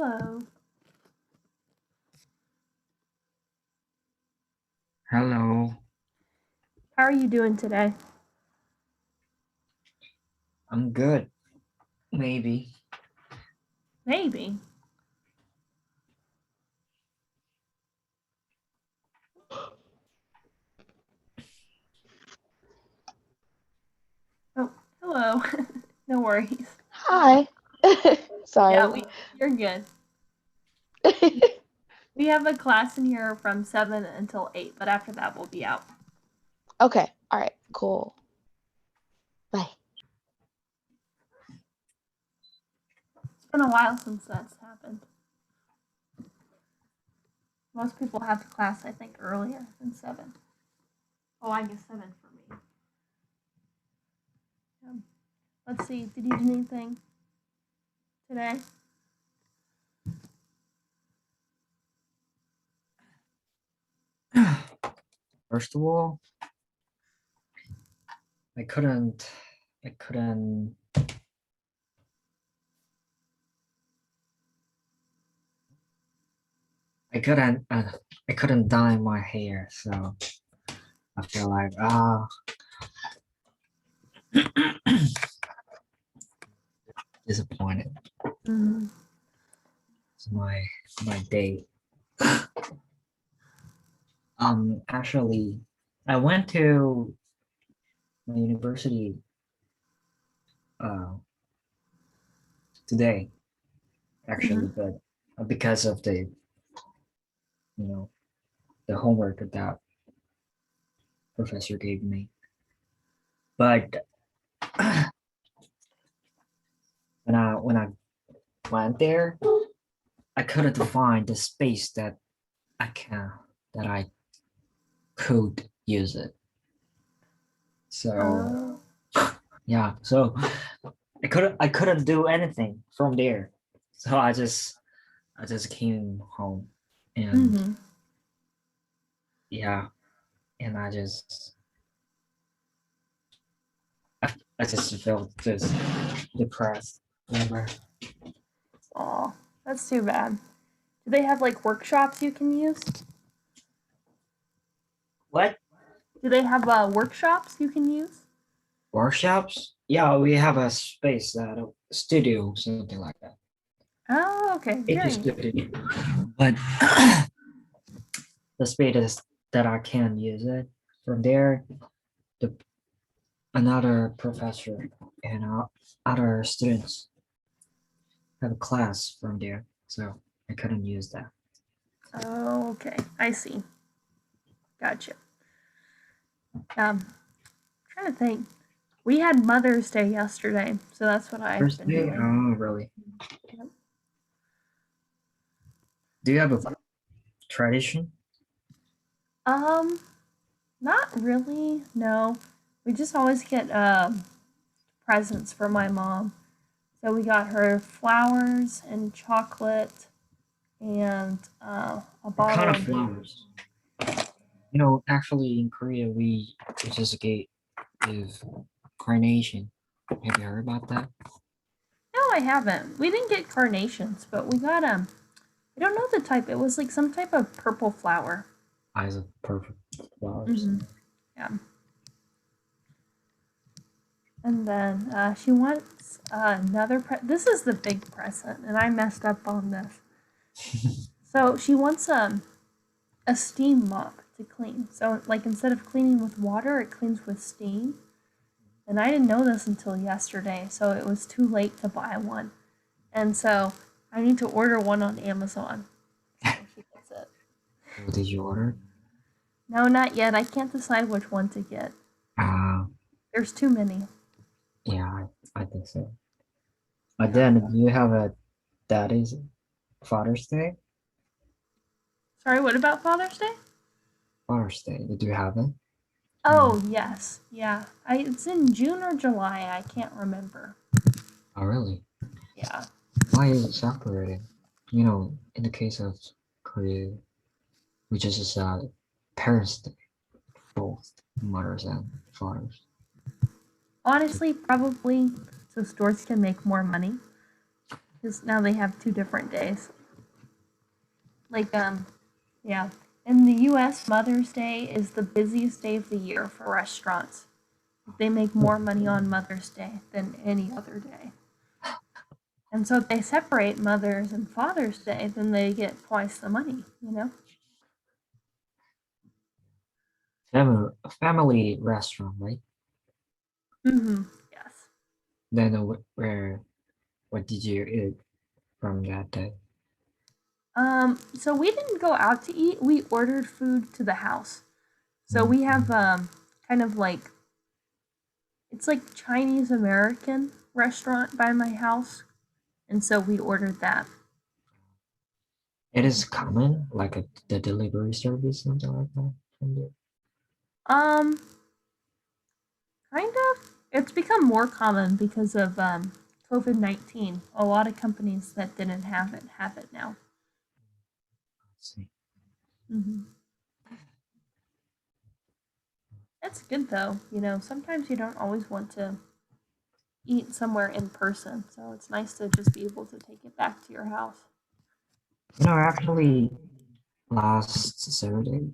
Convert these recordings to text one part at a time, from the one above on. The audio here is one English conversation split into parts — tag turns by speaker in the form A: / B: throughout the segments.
A: Hello.
B: Hello,
A: How are you doing today?
B: I'm good. Maybe.
A: Maybe. Oh, hello. No worries.
C: Hi.
A: Yeah,
C: Sorry.
A: you're good. We have a class in here from 7 until 8, but after that we'll be out.
C: Okay. All right. Cool. Bye.
A: It's been a while since that's happened. Most people have class, I think, earlier than 7. Oh, I guess 7 for me. Let's see. Did you do anything today?
B: First of all, I couldn't I couldn't I couldn't I couldn't dye my hair, so I feel like disappointed.
A: Mm-hmm.
B: It's my day. Actually I went to my university uh today actually,
A: Mm-hmm.
B: but because of you know the homework that professor gave me. But when I went there, I couldn't find the space that I could use it. So
A: Oh.
B: yeah, so I couldn't do anything from there. So I just came home and
A: Mm-hmm.
B: yeah, and I just felt just depressed. Remember?
A: Oh, that's too bad. Do they have like workshops you can use?
B: What?
A: Do they have workshops you can use?
B: Workshops? Yeah, we have a space at a studio, something like that.
A: Oh, okay.
B: It
A: Very
B: is
A: neat.
B: studio. But the space is that I can use it. From there, the another professor and other students have a class from there, so I couldn't use that.
A: Oh, okay. I see. Gotcha. Um, trying to think. We had Mother's Day yesterday, so that's what I've
B: First
A: been
B: day?
A: doing.
B: Oh, really?
A: Yep.
B: Do you have a tradition?
A: Um, not really. No, we just always get presents for my mom. So we got her flowers and chocolate and a
B: What kind
A: bottle
B: of
A: of beer.
B: flowers? Actually, in Korea, we just give carnation. Have you heard about that?
A: No, I haven't. We didn't get carnations, but we got I don't know the type. It was like some type of purple flower.
B: Eyes of perfect flowers.
A: Mm-hmm. Yeah. And then she wants another. This is the big present, and I messed up on this. So she wants a steam mop to clean. So like instead of cleaning with water, it cleans with steam. And I didn't know this until yesterday, so it was too late to buy one. And so I need to order one on Amazon. So she gets it.
B: What did you order?
A: No, not yet. I can't decide which one to get.
B: Uh,
A: There's too many.
B: yeah, I think so. But
A: Yeah.
B: then you have a daddy's Father's Day?
A: Sorry, what about Father's Day?
B: Father's Day. Did you have it? Mm.
A: Oh, yes. Yeah. It's in June or July. I can't remember.
B: Oh, really?
A: Yeah.
B: Why is it separated? In the case of Korea, which is Parents' Day, both mothers and fathers.
A: Honestly, probably so stores can make more money. because now they have 2 different days. Like, yeah. In the US, Mother's Day is the busiest day of the year for restaurants. They make more money on Mother's Day than any other day. And so if they separate Mother's and Father's Day, then they get twice the money, you know?
B: Family restaurant, right?
A: Mm-hmm. Yes.
B: Then what did you eat from that day?
A: So we didn't go out to eat. We ordered food to the house. So we have kind of like it's like Chinese American restaurant by my house, and so we ordered that.
B: It is common, like the delivery service, something like that from there.
A: Um, kind of. It's become more common because of COVID-19. A lot of companies that didn't have it now.
B: Let's see.
A: Mm-hmm. That's good though. You know, sometimes you don't always want to eat somewhere in person, so it's nice to just be able to take it back to your house.
B: Actually, last Saturday,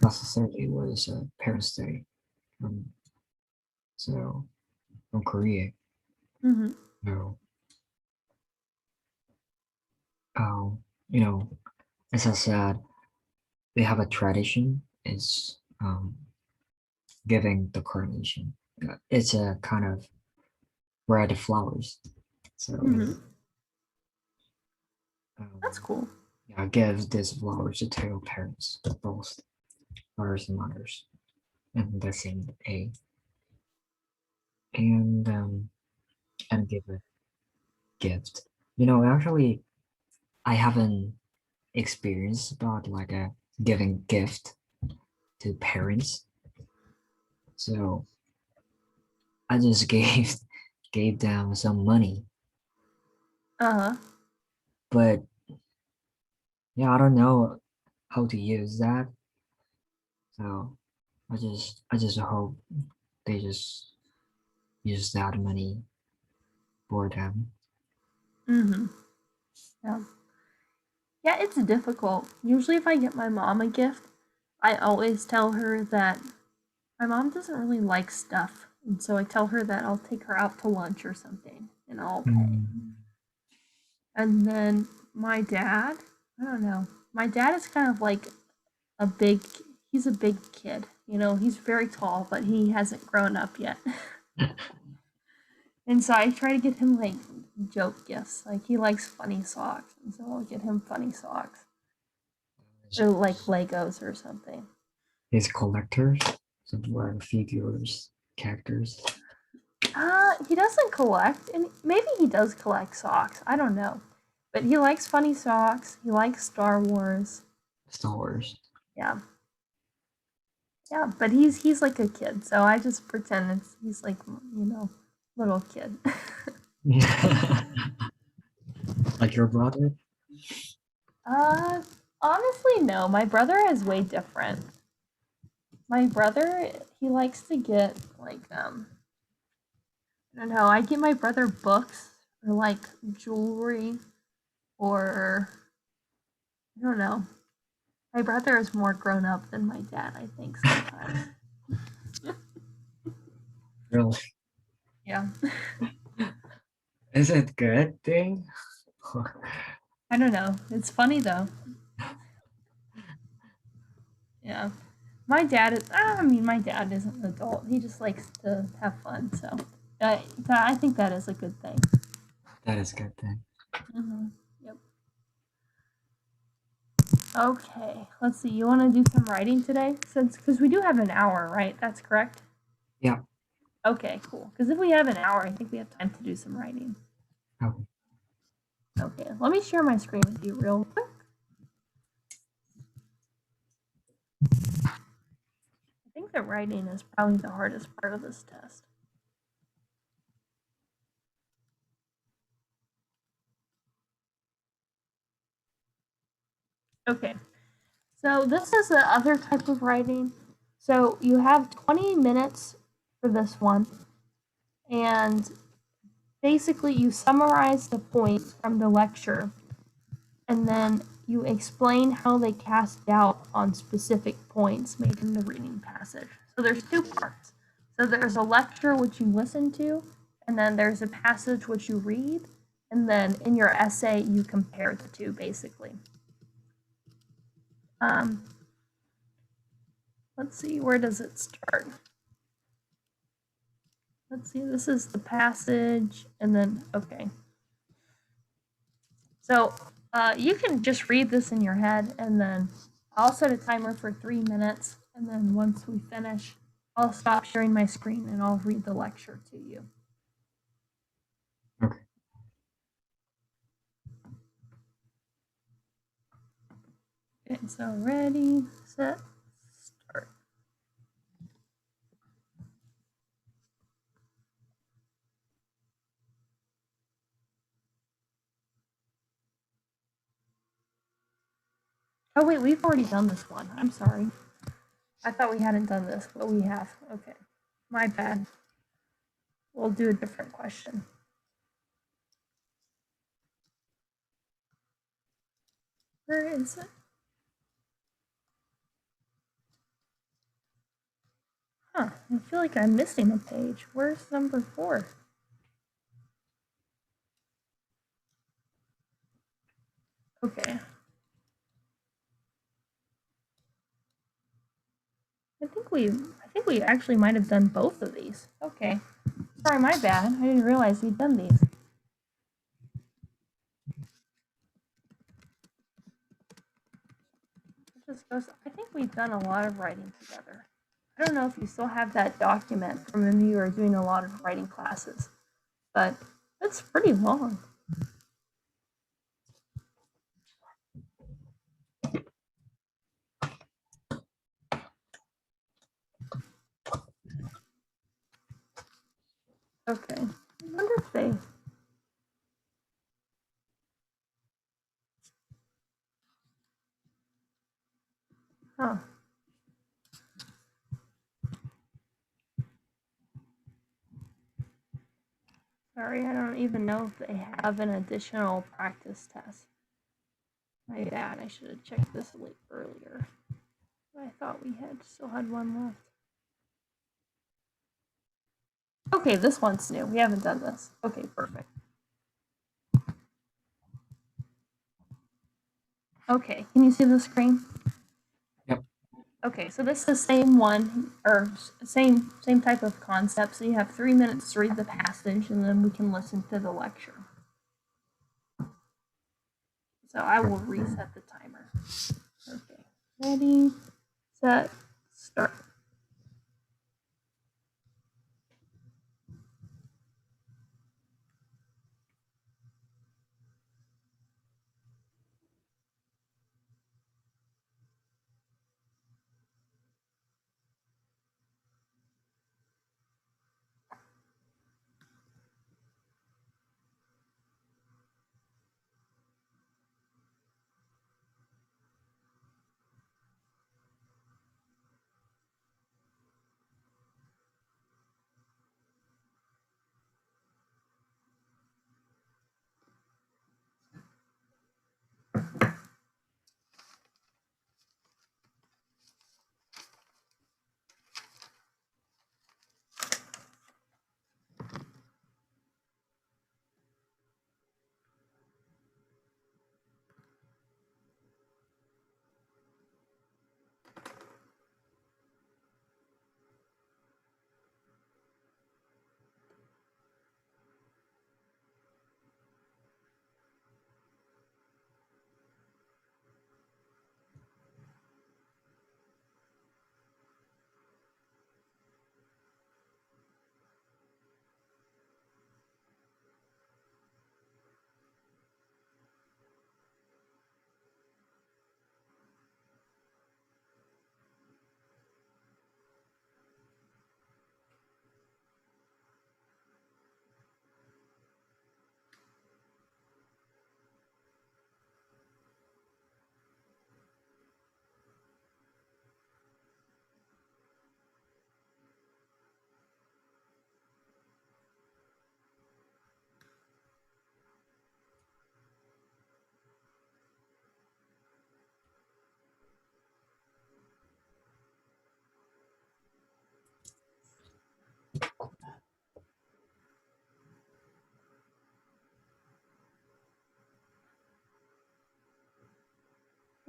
B: last Saturday was Parents' Day, um, so from Korea.
A: Mm-hmm.
B: So, you know, as I said, they have a tradition. It's giving the coronation. It's a kind of red flowers. So
A: Mm-hmm. That's
B: um,
A: cool.
B: yeah, give these flowers to parents, both fathers and mothers, and the same day, and give a gift. Actually, I haven't experienced about like a giving gift to parents, so I just gave them some money.
A: Uh-huh.
B: But yeah, I don't know how to use that. So I just hope they just use that money for them.
A: Mm-hmm. Yeah. Yeah, it's difficult. Usually if I get my mom a gift, I always tell her that my mom doesn't really like stuff. And so I tell her that I'll take her out to lunch or something and I'll pay.
B: Mm.
A: And then my dad, I don't know. My dad is kind of like a big he's a big kid. You know, he's very tall, but he hasn't grown up yet. And so I try to get him like joke gifts. Like he likes funny socks, and so I'll get him funny socks or like Legos or something.
B: His collectors, something like figures, characters.
A: He doesn't collect, and maybe he does collect socks. I don't know, but he likes funny socks. He likes Star Wars.
B: Star Wars.
A: Yeah, yeah. But he's like a kid, so I just pretend he's like little kid.
B: Like your brother?
A: uh, honestly, no. My brother is way different. My brother, he likes to get like I don't know. I get my brother books or like jewelry or I don't know. My brother is more grown up than my dad, I think, sometimes.
B: Really?
A: Yeah.
B: Is it good thing?
A: I don't know. It's funny though. Yeah. My dad is, I mean, my dad isn't an adult. He just likes to have fun. So I think that is a good thing.
B: That is good thing.
A: Mm-hmm. Yep. Okay. Let's see. You want to do some writing today? Because we do have an hour, right? That's correct?
B: Yeah.
A: Okay, cool. Because if we have an hour, I think we have time to do some writing.
B: Okay.
A: Okay, let me share my screen with you real quick. I think that writing is probably the hardest part of this test. Okay, so this is the other type of writing. So you have 20 minutes for this one, and basically you summarize the points from the lecture and then you explain how they cast doubt on specific points made in the reading passage. So there's two parts. So there's a lecture which you listen to, and then there's a passage which you read, and then in your essay you compare the two basically. Let's see, where does it start? Let's see, this is the passage, and then, okay. So you can just read this in your head, and then I'll set a timer for 3 minutes, and then once we finish, I'll stop sharing my screen and I'll read the lecture to you.
B: Okay.
A: Okay, so ready, set, start. Oh wait, we've already done this one. I'm sorry. I thought we hadn't done this, but we have. Okay, my bad. We'll do a different question. Where is it? Huh, I feel like I'm missing a page. Where's number 4? Okay. I think we actually might have done both of these. Okay. Sorry, my bad. I didn't realize we'd done these. It just goes, I think we've done a lot of writing together. I don't know if you still have that document from when you were doing a lot of writing classes, but it's pretty long. Okay. I wonder if they. Huh. Sorry, I don't even know if they have an additional practice test. My bad. I should have checked this earlier. I thought we still had one left. Okay, this one's new. We haven't done this. Okay, perfect. Okay, can you see the screen?
B: Yep.
A: Okay, so this is the same one, or same type of concept. So you have 3 minutes to read the passage, and then we can listen to the lecture. So I will reset the timer. Okay, ready, set, start.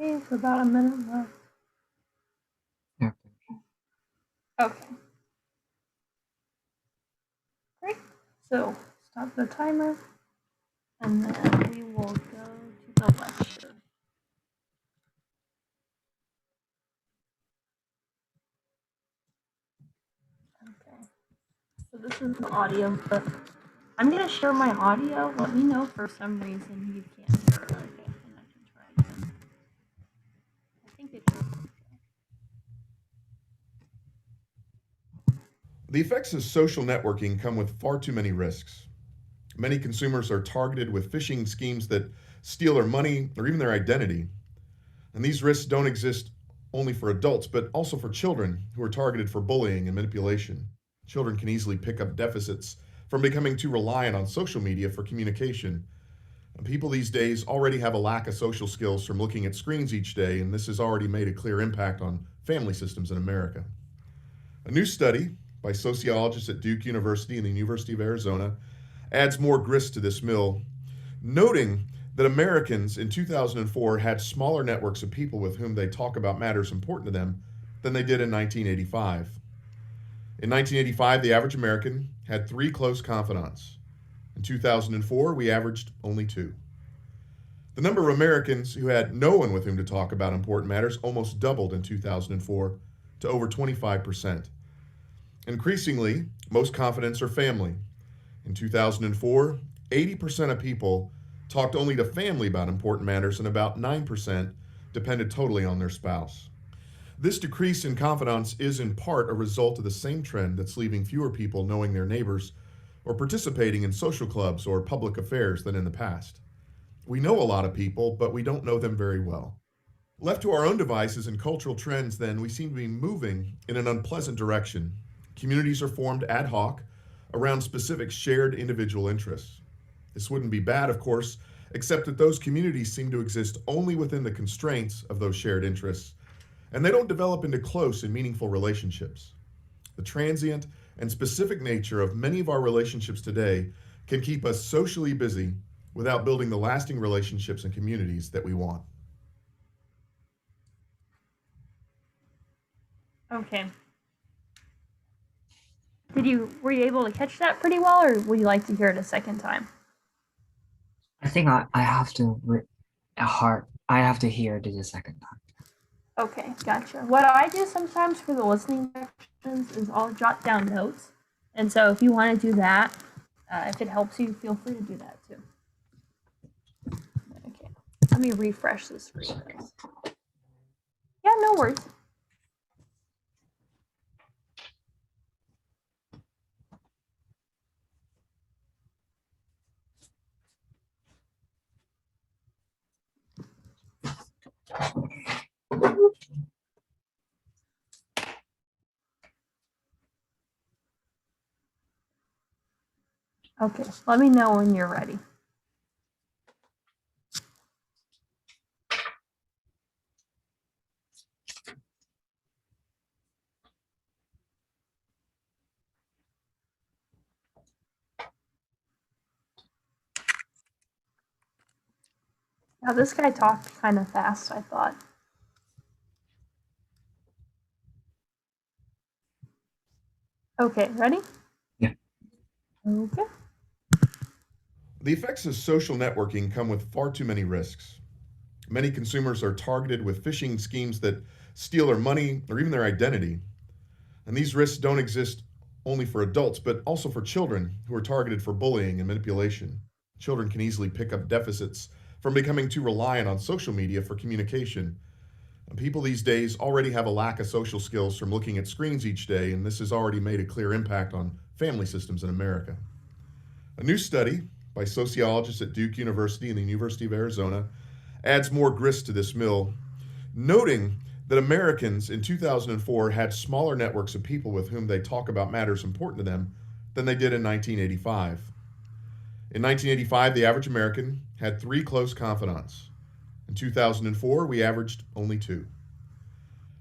A: Okay, so about a minute left.
B: Okay.
A: Okay. Great. So stop the timer, and then we will go to the lecture. Okay. So this is the audio, but I'm gonna share my audio. Let me know if for some reason you can't hear it. Okay, and I can try again. I think it should.
D: The effects of social networking come with far too many risks. Many consumers are targeted with phishing schemes that steal their money or even their identity. And these risks don't exist only for adults, but also for children who are targeted for bullying and manipulation. Children can easily pick up deficits from becoming too reliant on social media for communication. And people these days already have a lack of social skills from looking at screens each day, and this has already made a clear impact on family systems in America. A new study by sociologists at Duke University and the University of Arizona adds more grist to this mill, noting that Americans in 2004 had smaller networks of people with whom they talk about matters important to them than they did in 1985. In 1985, the average American had 3 close confidants. In 2004, we averaged only 2. The number of Americans who had no one with whom to talk about important matters almost doubled in 2004 to over 25%. Increasingly, most confidants are family. In 2004, 80% of people talked only to family about important matters, and about 9% depended totally on their spouse. This decrease in confidence is in part a result of the same trend that's leaving fewer people knowing their neighbors or participating in social clubs or public affairs than in the past. We know a lot of people, but we don't know them very well. Left to our own devices and cultural trends, then, we seem to be moving in an unpleasant direction. Communities are formed ad hoc around specific shared individual interests. This wouldn't be bad, of course, except that those communities seem to exist only within the constraints of those shared interests, and they don't develop into close and meaningful relationships. The transient and specific nature of many of our relationships today can keep us socially busy without building the lasting relationships and communities that we want.
A: Okay. Were you able to catch that pretty well, or would you like to hear it a second time?
B: I think I have to I have to hear it the second time.
A: Okay, gotcha. What I do sometimes for the listening sections is I'll jot down notes, and so if you want to do that, if it helps you, feel free to do that too. Okay, let me refresh this screen. Yeah, no worries. Okay, let me know when you're ready. Now, this guy talked kind of fast, I thought. Okay, ready?
B: Yeah.
A: Okay.
D: The effects of social networking come with far too many risks. Many consumers are targeted with phishing schemes that steal their money or even their identity. And these risks don't exist only for adults, but also for children who are targeted for bullying and manipulation. Children can easily pick up deficits from becoming too reliant on social media for communication. And people these days already have a lack of social skills from looking at screens each day, and this has already made a clear impact on family systems in America. A new study by sociologists at Duke University and the University of Arizona adds more grist to this mill, noting that Americans in 2004 had smaller networks of people with whom they talk about matters important to them than they did in 1985. In 1985, the average American had 3 close confidants. In 2004, we averaged only 2.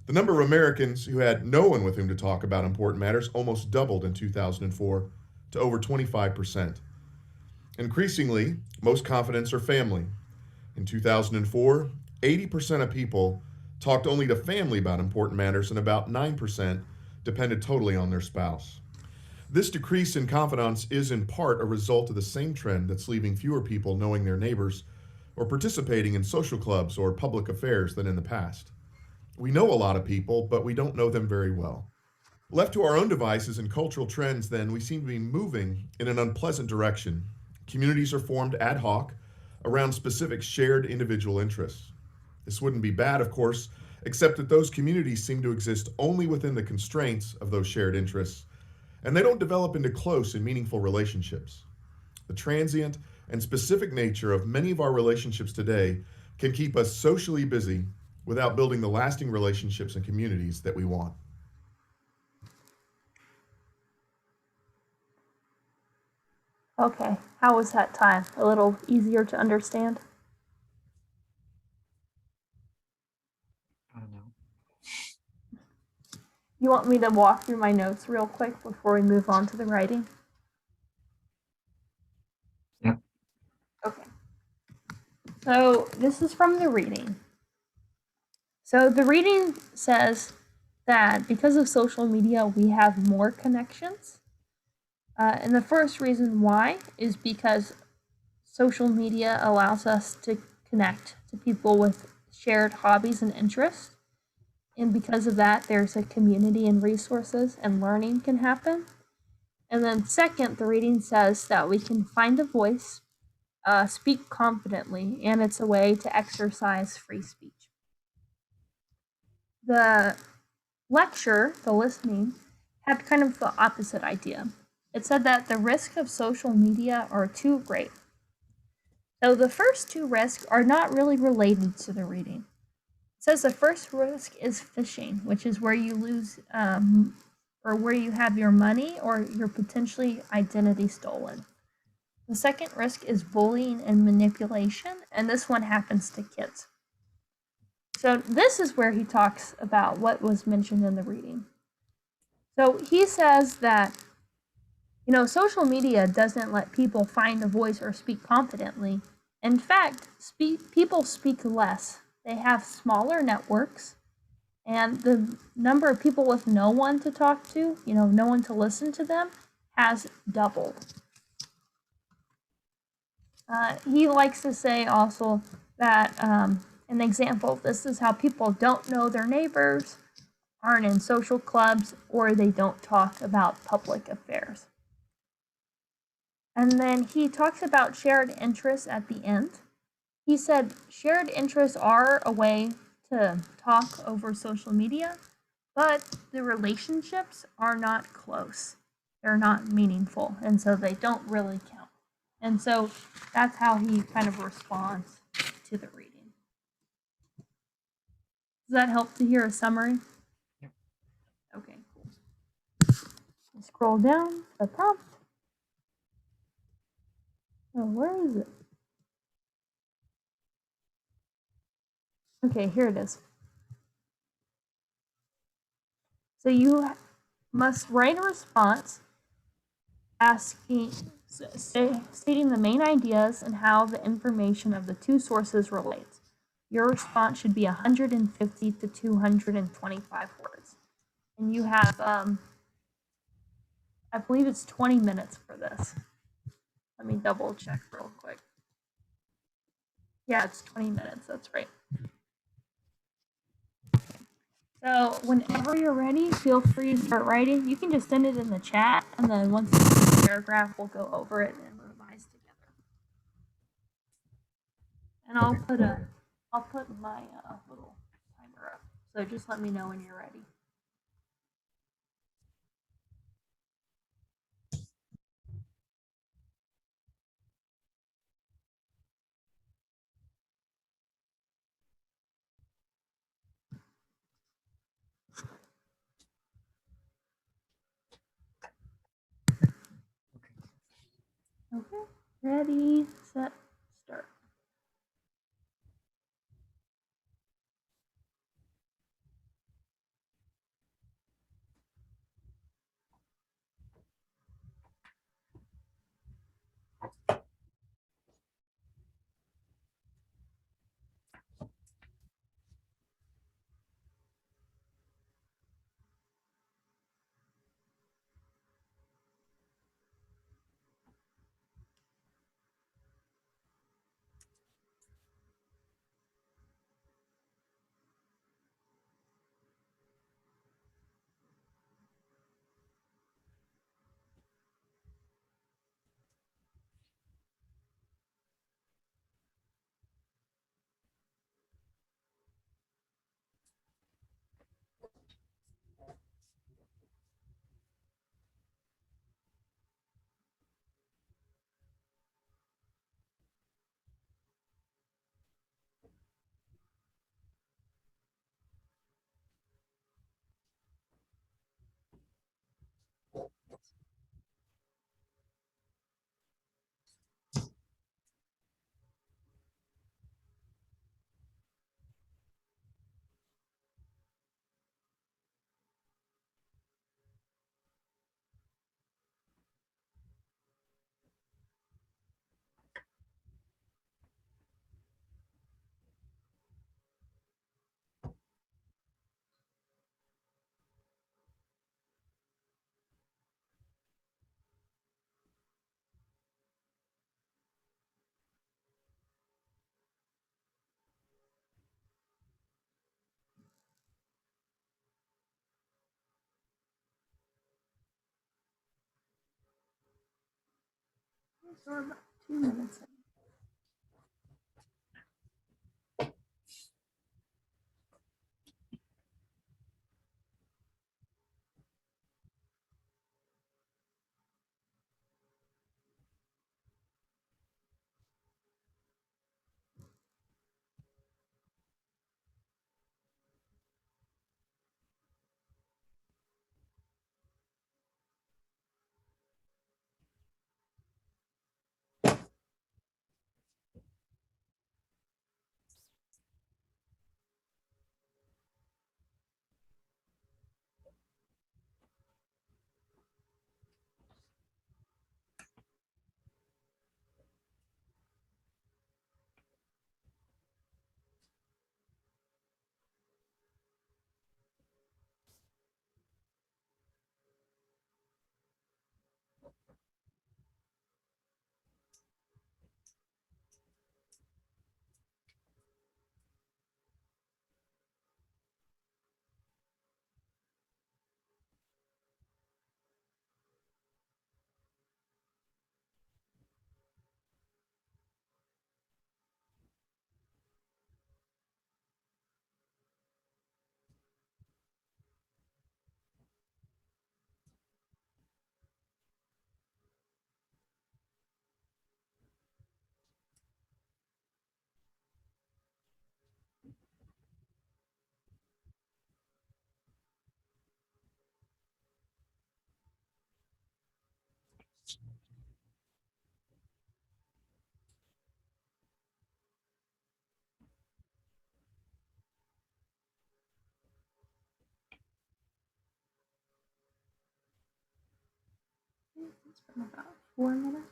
D: The number of Americans who had no one with whom to talk about important matters almost doubled in 2004 to over 25%. Increasingly, most confidants are family. In 2004, 80% of people talked only to family about important matters, and about 9% depended totally on their spouse. This decrease in confidence is in part a result of the same trend that's leaving fewer people knowing their neighbors or participating in social clubs or public affairs than in the past. We know a lot of people, but we don't know them very well. Left to our own devices and cultural trends, then, we seem to be moving in an unpleasant direction. Communities are formed ad hoc around specific shared individual interests. This wouldn't be bad, of course, except that those communities seem to exist only within the constraints of those shared interests, and they don't develop into close and meaningful relationships. The transient and specific nature of many of our relationships today can keep us socially busy without building the lasting relationships and communities that we want.
A: Okay, how was that time? A little easier to understand?
B: I don't know.
A: You want me to walk through my notes real quick before we move on to the writing?
B: Yep.
A: Okay. So this is from the reading. So the reading says that because of social media, we have more connections. And the first reason why is because social media allows us to connect to people with shared hobbies and interests. And because of that, there's a community and resources and learning can happen. And then second, the reading says that we can find a voice, speak confidently, and it's a way to exercise free speech. The lecture, the listening, had kind of the opposite idea. It said that the risks of social media are too great. So the first two risks are not really related to the reading. It says the first risk is phishing, which is where you lose or where you have your money or your potentially identity stolen. The second risk is bullying and manipulation, and this one happens to kids. So this is where he talks about what was mentioned in the reading. So he says that, social media doesn't let people find a voice or speak confidently. In fact, people speak less. They have smaller networks, and the number of people with no one to talk to, no one to listen to them, has doubled. He likes to say also that an example of this is how people don't know their neighbors, aren't in social clubs, or they don't talk about public affairs. And then he talks about shared interests at the end. He said shared interests are a way to talk over social media, but the relationships are not close. They're not meaningful, and so they don't really count. And so that's how he kind of responds to the reading. Does that help to hear a summary?
B: Yep.
A: Okay, cool. Scroll down to the prompt. Oh, where is it? Okay, here it is. So you must write a response stating the main ideas and how the information of the two sources relates. Your response should be 150 to 225 words. And you have, I believe it's 20 minutes for this. Let me double check real quick. Yeah, it's 20 minutes, that's right. So whenever you're ready, feel free to start writing. You can just send it in the chat, and then once you finish the paragraph, we'll go over it and revise together. And I'll put my little timer up. So just let me know when you're ready. Okay, ready, set, start. So we're about 2 minutes in. It's been about 4 minutes.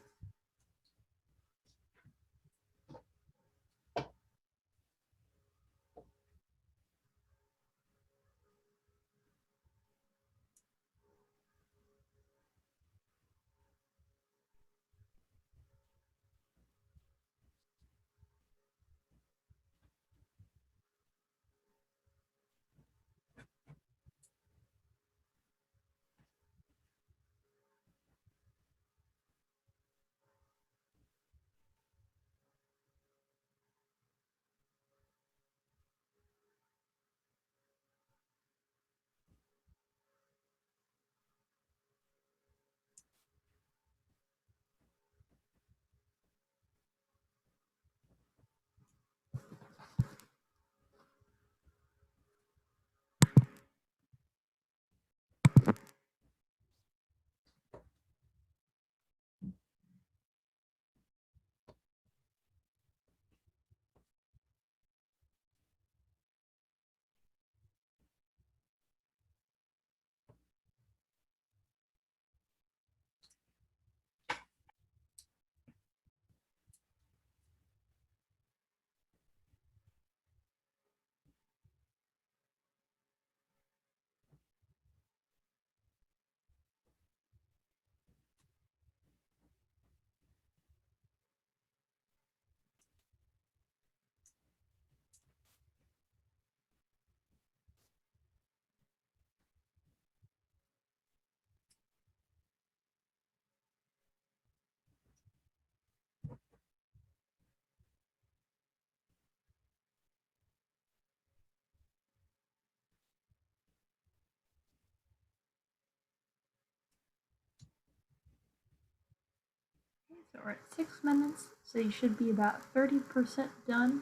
A: Okay, so we're at 6 minutes, so you should be about 30% done.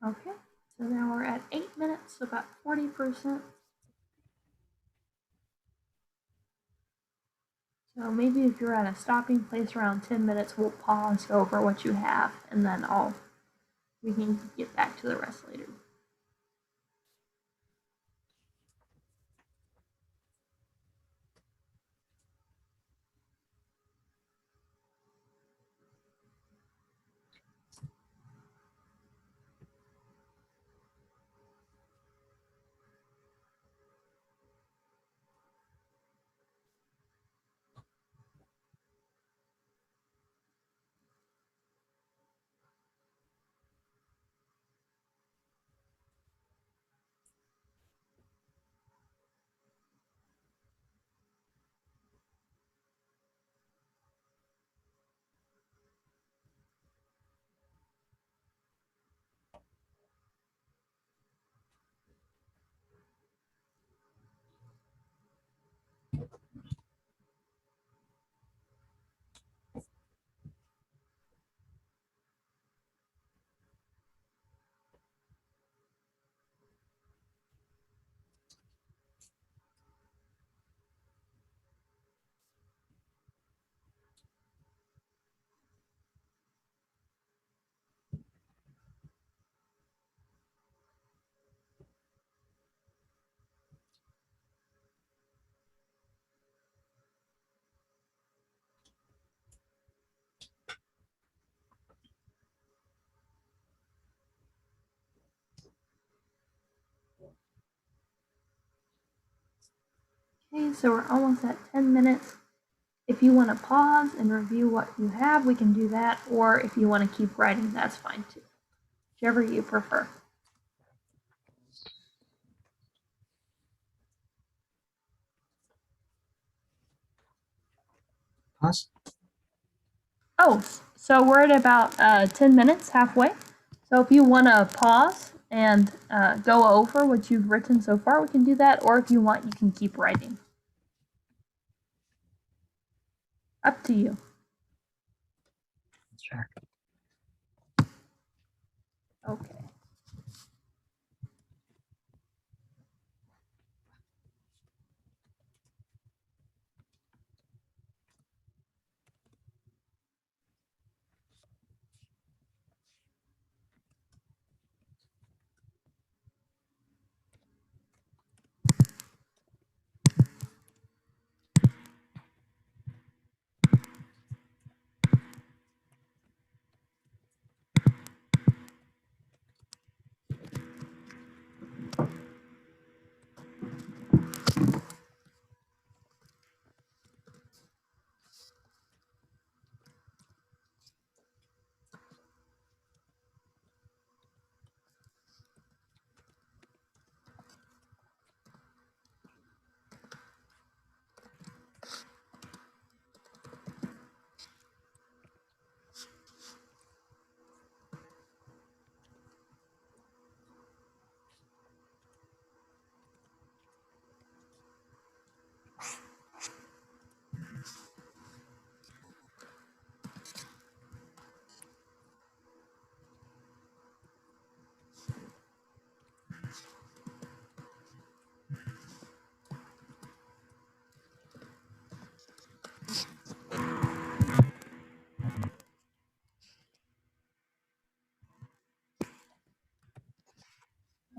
A: Okay, so now we're at 8 minutes, so about 40%. So maybe if you're at a stopping place around 10 minutes, we'll pause, go over what you have, and then we can get back to the rest later. Okay, so we're almost at 10 minutes. If you want to pause and review what you have, we can do that. Or if you want to keep writing, that's fine too. Whichever you prefer.
B: Pause.
A: Oh, so we're at about 10 minutes, halfway. So if you want to pause and go over what you've written so far, we can do that. Or if you want, you can keep writing. Up to you.
B: Check.
A: Okay.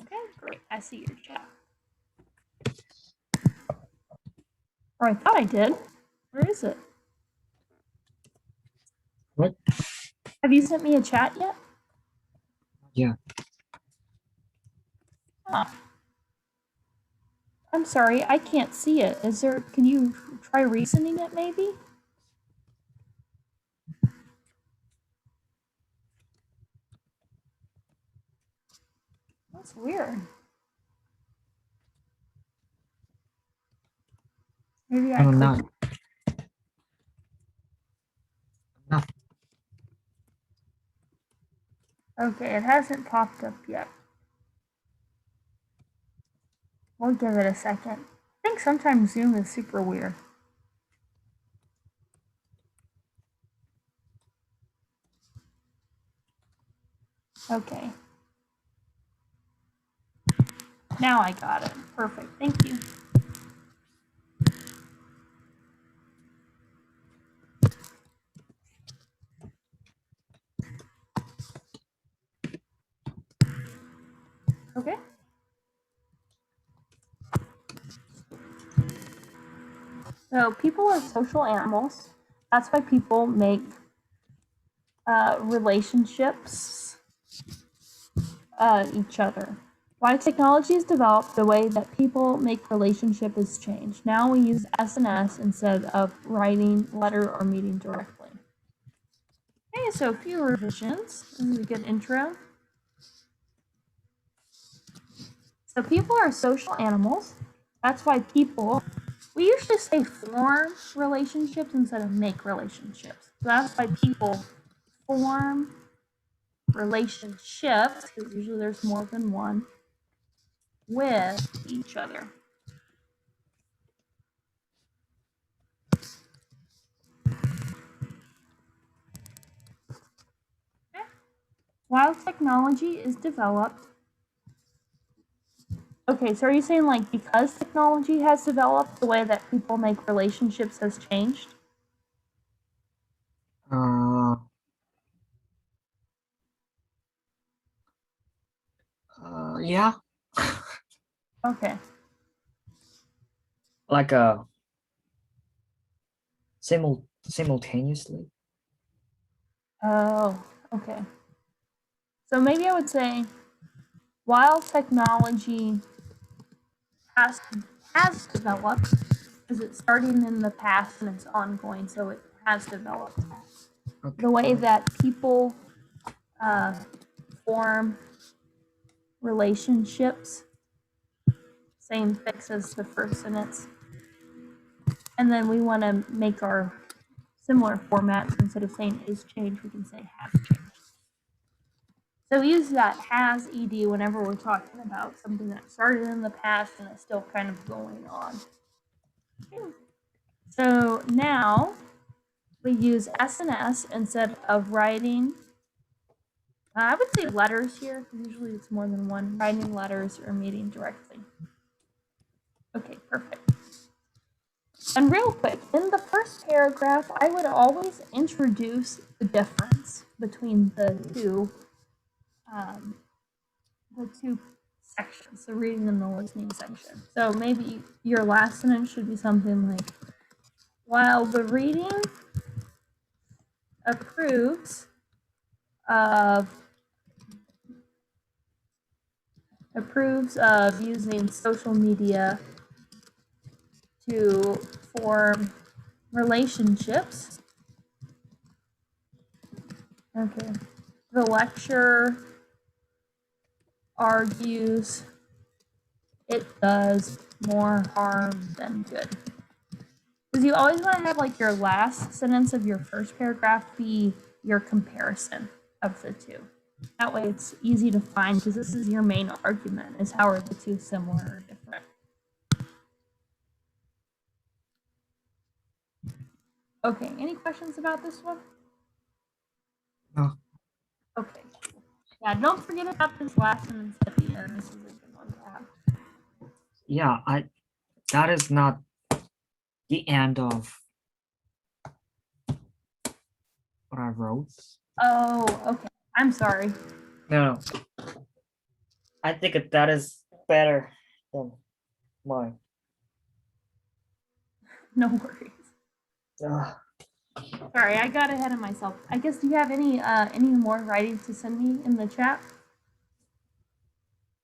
A: Okay, great. I see your chat. Or I thought I did. Where is it?
B: What?
A: Have you sent me a chat yet?
B: Yeah.
A: Oh. I'm sorry, I can't see it. Can you try resending it maybe? That's weird. Maybe I
B: I'm
A: clicked.
B: not.
A: Okay, it hasn't popped up yet. We'll give it a second. I think sometimes Zoom is super weird. Okay. Now I got it. Perfect. Thank you. Okay. So people are social animals. That's why people make relationships each other. Why technology has developed, the way that people make relationship has changed. Now we use SNS instead of writing letter or meeting directly. Okay, so a few revisions. This is a good intro. So people are social animals. That's why we usually say form relationships instead of make relationships. So that's why people form relationships, because usually there's more than one, with each other. Okay. While technology is developed, okay, so are you saying like because technology has developed, the way that people make relationships has changed?
B: Yeah,
A: Okay.
B: like simultaneously.
A: Oh, okay. So maybe I would say while technology has developed, because it's starting in the past and it's ongoing, so it has developed.
B: Okay.
A: The way that people form relationships, same fix as the first sentence. And then we want to make our similar formats. Instead of saying is changed, we can say has changed. So we use that has ed whenever we're talking about something that started in the past and is still kind of going on. So now we use SNS instead of writing. I would say letters here. Usually it's more than one. Writing letters or meeting directly. Okay, perfect. And real quick, in the first paragraph, I would always introduce the difference between the two sections, the reading and the listening section. So maybe your last sentence should be something like, while the reading approves of using social media to form relationships. Okay. The lecture argues it does more harm than good. Because you always want to have like your last sentence of your first paragraph be your comparison of the two. That way it's easy to find, because this is your main argument, is how are the two similar or different. Okay, any questions about this one?
B: No.
A: Okay. Yeah, don't forget about this last sentence at the end. This is a good one to have.
B: Yeah, that is not the end of what I wrote.
A: Oh, okay. I'm sorry.
B: No, I think that is better than mine.
A: No worries. Sorry, I got ahead of myself. I guess, do you have any more writing to send me in the chat?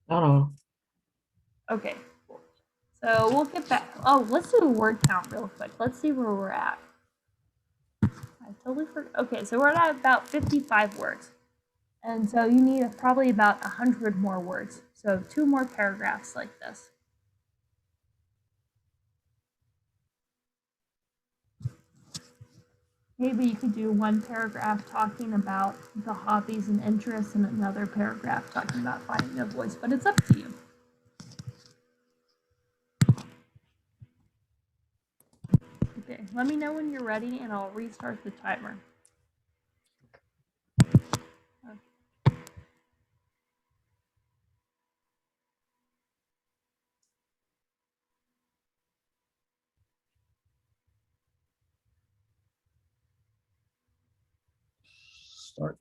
B: No.
A: Okay. Cool. So we'll get back. Oh, let's do a word count real quick. Let's see where we're at. I totally forgot. Okay, so we're at about 55 words. And so you need probably about 100 more words. So 2 more paragraphs like this. Maybe you could do one paragraph talking about the hobbies and interests and another paragraph talking about finding a voice, but it's up to you. Okay, let me know when you're ready and I'll restart the timer. Okay.
B: start.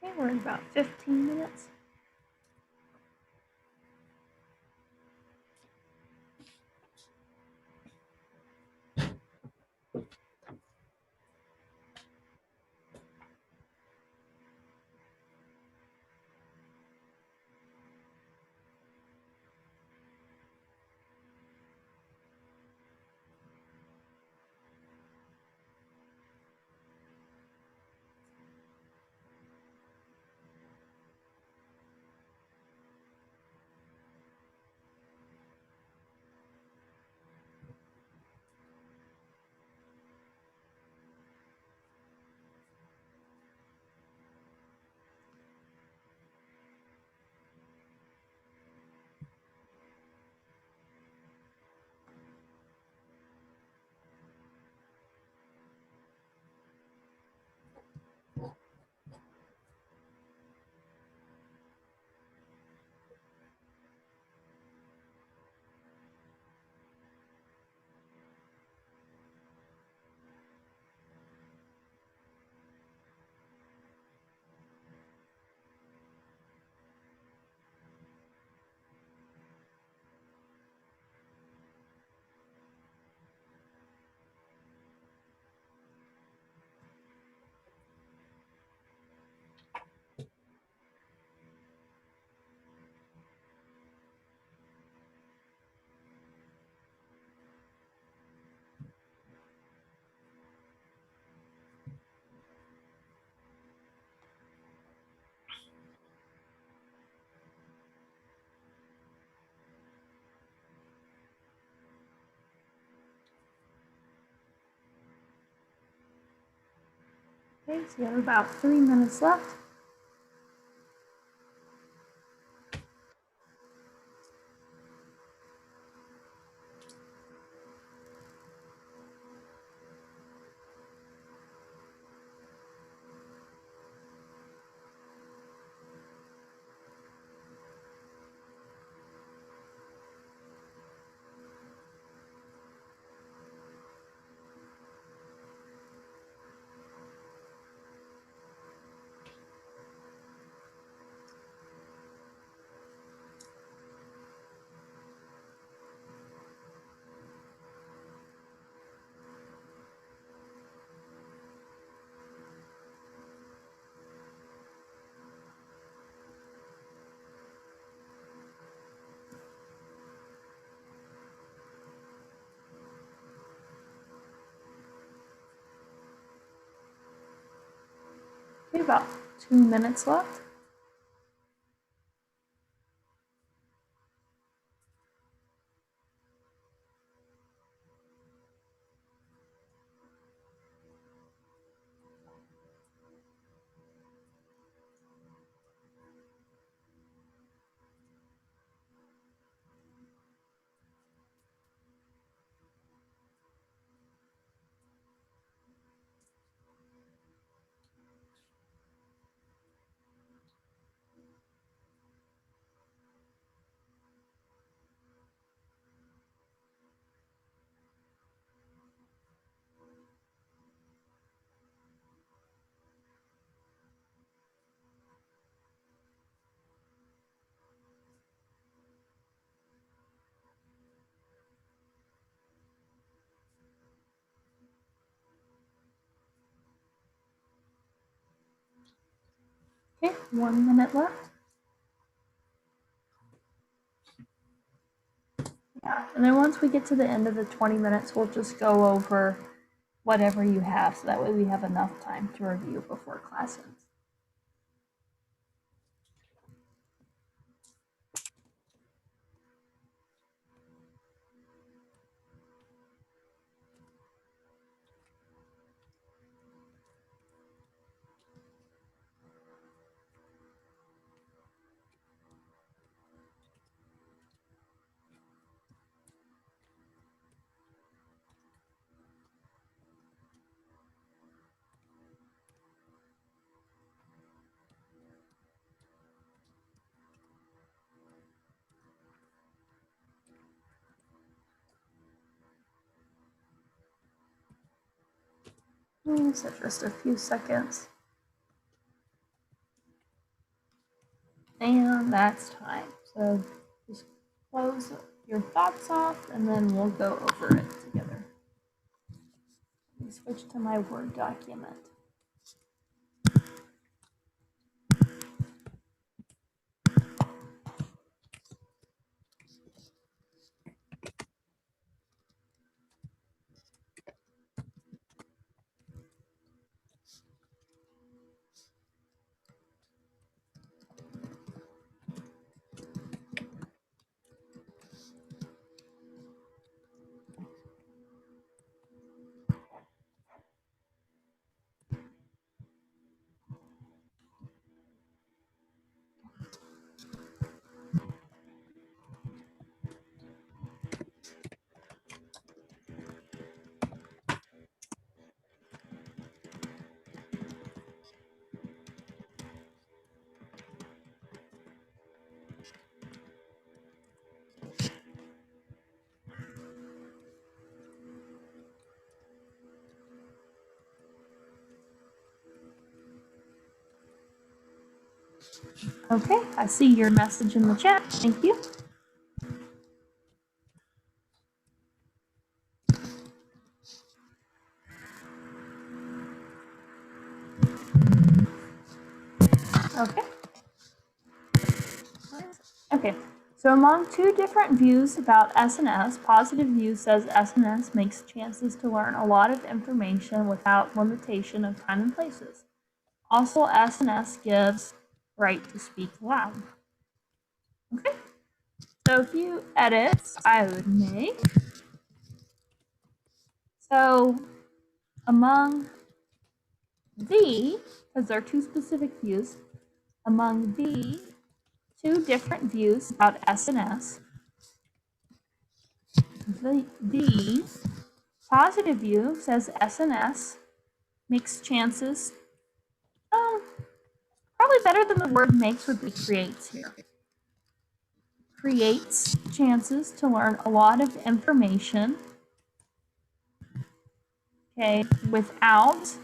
A: Okay, we're at about 15 minutes. Okay, so you have about 3 minutes left. Okay, about 2 minutes left. Okay, 1 minute left. Yeah, and then once we get to the end of the 20 minutes, we'll just go over whatever you have, so that way we have enough time to review before class ends. So just a few seconds. And that's time. So just close your thoughts off and then we'll go over it together. Let me switch to my Word document. Okay, I see your message in the chat. Thank you. Okay. Okay. So among two different views about SNS, positive view says SNS makes chances to learn a lot of information without limitation of time and places. Also, SNS gives right to speak loud. Okay. So a few edits I would make. So among The, because there are two specific views, among the two different views about S&S, the positive view says S&S makes chances, probably better than the word makes would be creates here. Creates chances to learn a lot of information, okay, without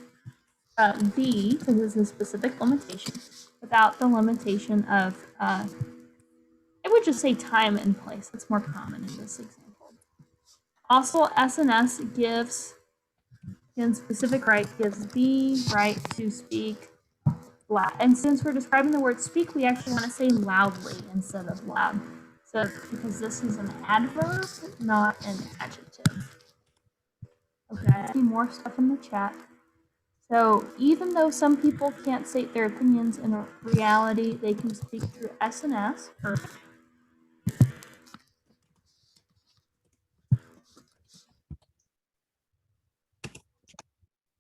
A: the, because this is a specific limitation, without the limitation of, I would just say time and place. That's more common in this example. Also, S&S gives, in specific right, gives the right to speak loud. And since we're describing the word speak, we actually want to say loudly instead of loud. So, because this is an adverb, not an adjective. Okay, I see more stuff in the chat. So even though some people can't state their opinions in reality, they can speak through S&S. Perfect.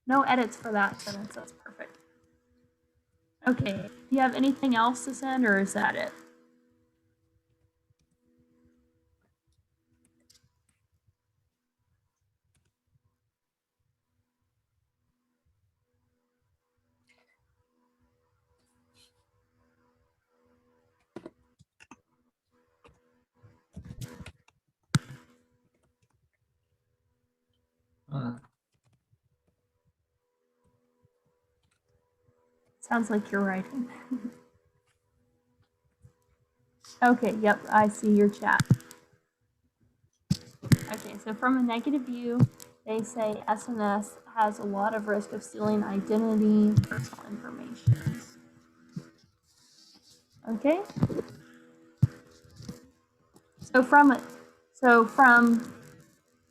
A: No edits for that sentence. That's perfect. Okay. Do you have anything else to send, or is that it? Sounds like you're writing. Okay, yep, I see your chat. Okay, so from a negative view, they say S&S has a lot of risk of stealing identity, personal information. Okay? So from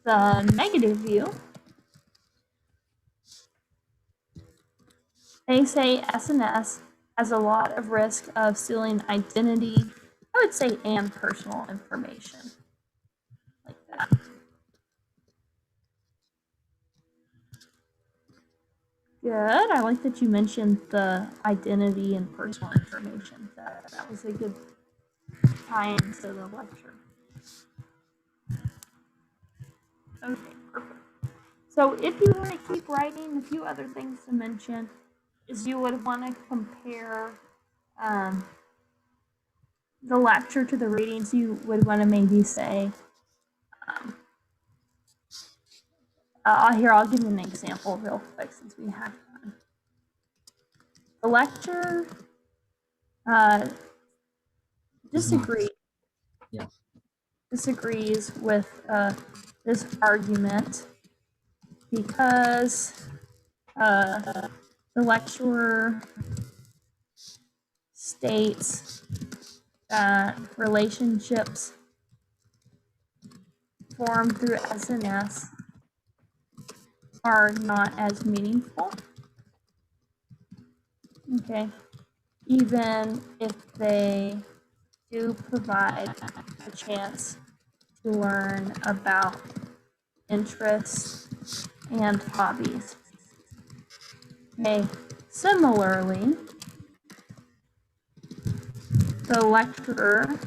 A: the negative view, they say S&S has a lot of risk of stealing identity, I would say, and personal information. Like that. Good. I like that you mentioned the identity and personal information. That was a good tie into the lecture. Okay, perfect. So if you want to keep writing, a few other things to mention is you would want to compare the lecture to the readings. You would want to maybe say, here, I'll give you an example real quick since we have time. The lecture disagrees with this argument because the lecturer states that relationships formed through S&S are not as meaningful. Okay, even if they do provide a chance to learn about interests and hobbies. Okay, similarly, the lecturer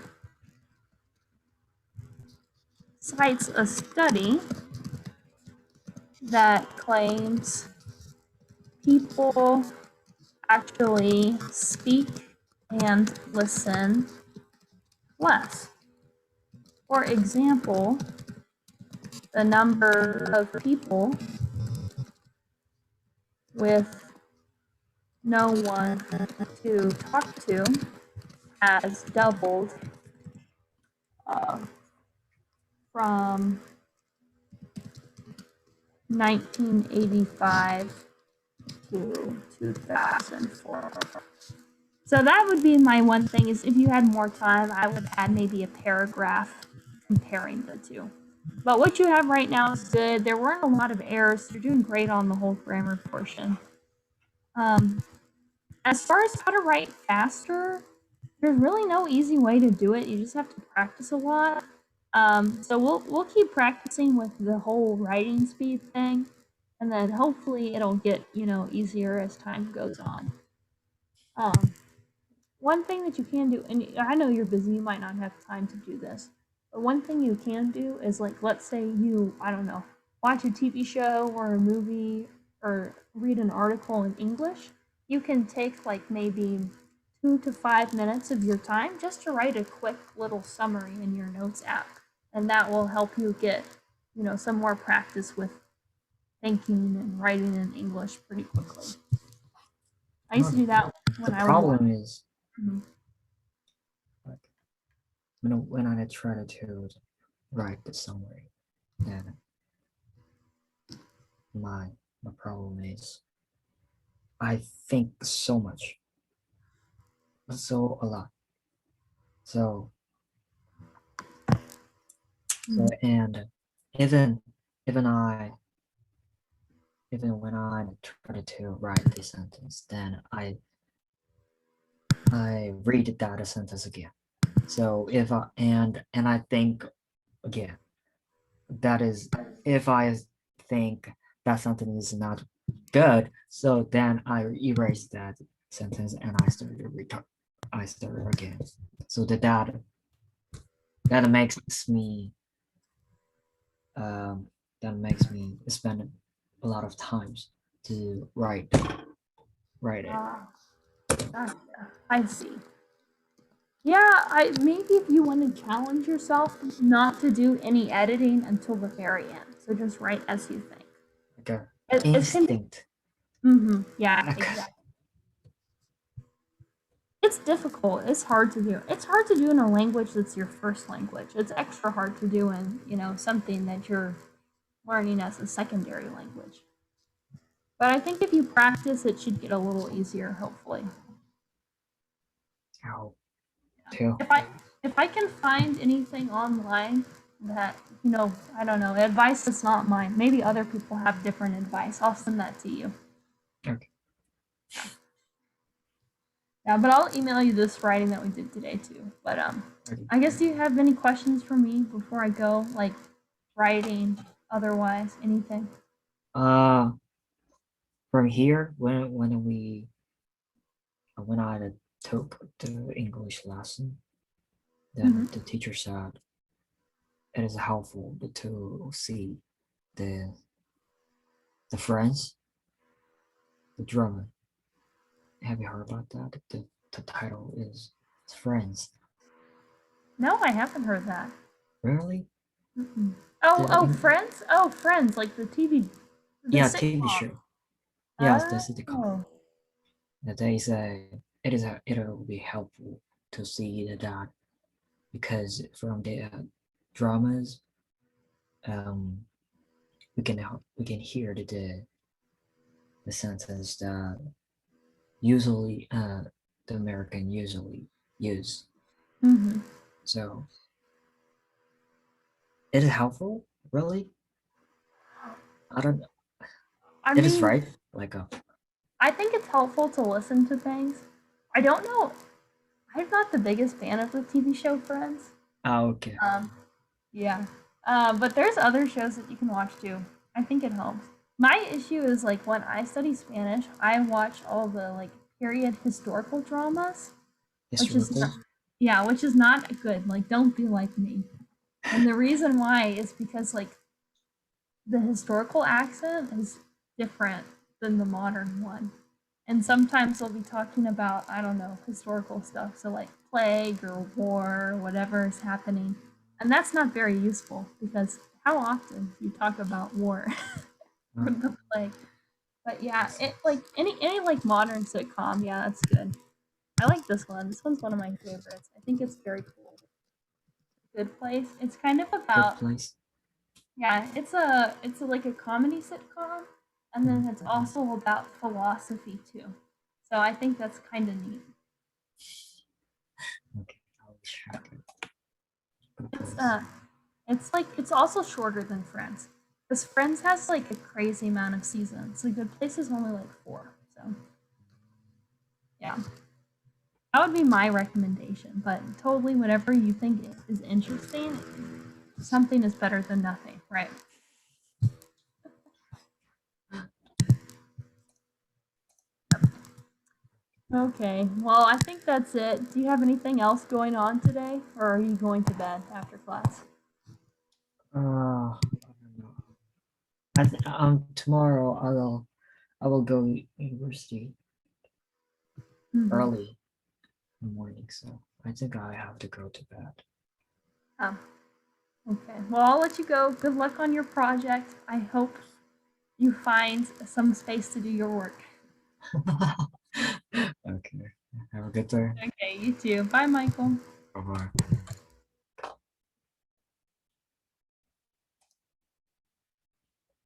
A: cites a study that claims people actually speak and listen less. For example, the number of people with no one to talk to has doubled from 1985 to 2004. So that would be my one thing, is if you had more time, I would add maybe a paragraph comparing the two. But what you have right now is good. There weren't a lot of errors. You're doing great on the whole grammar portion. As far as how to write faster, there's really no easy way to do it. You just have to practice a lot. So we'll keep practicing with the whole writing speed thing. and then hopefully it'll get, easier as time goes on. Um, One thing that you can do, and I know you're busy, you might not have time to do this, but one thing you can do is like, let's say you, I don't know, watch a TV show or a movie or read an article in English. You can take like maybe 2 to 5 minutes of your time just to write a quick little summary in your notes app. And that will help you get, some more practice with thinking and writing in English pretty quickly. I used to do that when
B: The
A: I was.
B: problem is,
A: Mhm.
B: like, when I try to write the summary, then my problem is I think so much, so a lot. So and even even I even when I try to write the sentence, then I read that sentence again. So if I and I think again, that is if I think that sentence is not good, so then I erase that sentence and I start again. So that makes me spend a lot of times to write it.
A: Gotcha. I see. Yeah, maybe if you want to challenge yourself not to do any editing until the very end. So just write as you think.
B: Like a
A: It's
B: instinct.
A: Yeah,
B: Like,
A: exactly. It's difficult. It's hard to do. It's hard to do in a language that's your first language. It's extra hard to do in, something that you're learning as a secondary language. But I think if you practice, it should get a little easier, hopefully.
B: how to
A: If I can find anything online that, I don't know, advice that's not mine. Maybe other people have different advice. I'll send that to you.
B: okay.
A: Yeah, but I'll email you this writing that we did today too. But
B: Okay.
A: I guess, do you have any questions for me before I go? Like writing, otherwise, anything?
B: From here, when I took the English lesson, then the teacher said it is helpful to see the Friends, the drama. Have you heard about that? The title is Friends.
A: No, I haven't heard that.
B: Really?
A: Oh, Friends? Oh, Friends, like the TV.
B: Yeah, TV show. Yes, the sitcom.
A: Oh.
B: That they say it'll be helpful to see that because from the dramas, we can hear the sentence that usually the American usually use. So it is helpful, really. I don't know.
A: I
B: It is
A: mean,
B: right. Like
A: I think it's helpful to listen to things. I don't know. I'm not the biggest fan of the TV show Friends.
B: okay.
A: Yeah. But there's other shows that you can watch too. I think it helps. My issue is like when I study Spanish, I watch all the like period historical dramas, which is
B: Historical.
A: which is not good. Like, don't be like me. And the reason why is because like the historical accent is different than the modern one. And sometimes they'll be talking about, I don't know, historical stuff. So, like plague or war or whatever is happening. And that's not very useful because how often do you talk about war or the plague? But yeah, it like any like modern sitcom, yeah, that's good. I like this one. This one's one of my favorites. I think it's very cool. Good Place. It's kind of
B: Good
A: about,
B: place.
A: yeah, it's like a comedy sitcom, and then it's also about philosophy too. So I think that's kind of neat.
B: Okay, I'll check it. Good
A: It's
B: place.
A: it's also shorter than Friends, because Friends has like a crazy amount of seasons. The Good Place is only like 4. So yeah, that would be my recommendation. But totally, whatever you think is interesting, something is better than nothing, right? Okay, well, I think that's it. Do you have anything else going on today, or are you going to bed after class?
B: I don't know. Tomorrow I will go to university
A: Mhm.
B: early in the morning, so I think I have to go to bed.
A: Oh, okay. Well, I'll let you go. Good luck on your project. I hope you find some space to do your work.
B: Okay. Have a good day.
A: Okay, you too. Bye, Michael.
B: Bye-bye.